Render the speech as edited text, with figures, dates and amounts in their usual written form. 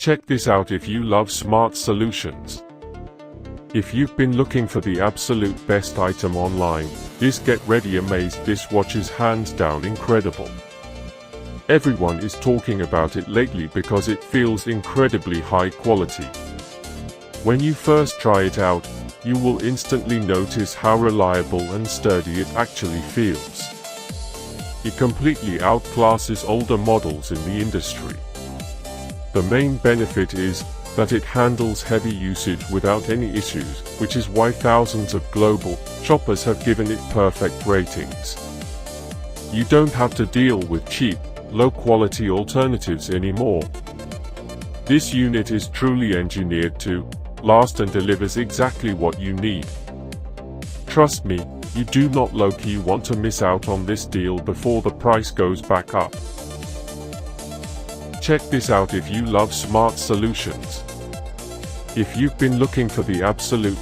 Check this out if you love smart solutions. If you've been looking for the absolute best item online, this Get Ready Amaze dishwasher is hands down incredible. Everyone is talking about it lately because it feels incredibly high quality. When you first try it out, you will instantly notice how reliable and sturdy it actually feels. It completely outclasses older models in the industry. The main benefit is that it handles heavy usage without any issues, which is why thousands of global shoppers have given it perfect ratings. You don't have to deal with cheap, low-quality alternatives anymore. This unit is truly engineered to last and delivers exactly what you need. Trust me, you do not low-key want to miss out on this deal before the price goes back up. Check this out if you love smart solutions. If you've been looking for the absolute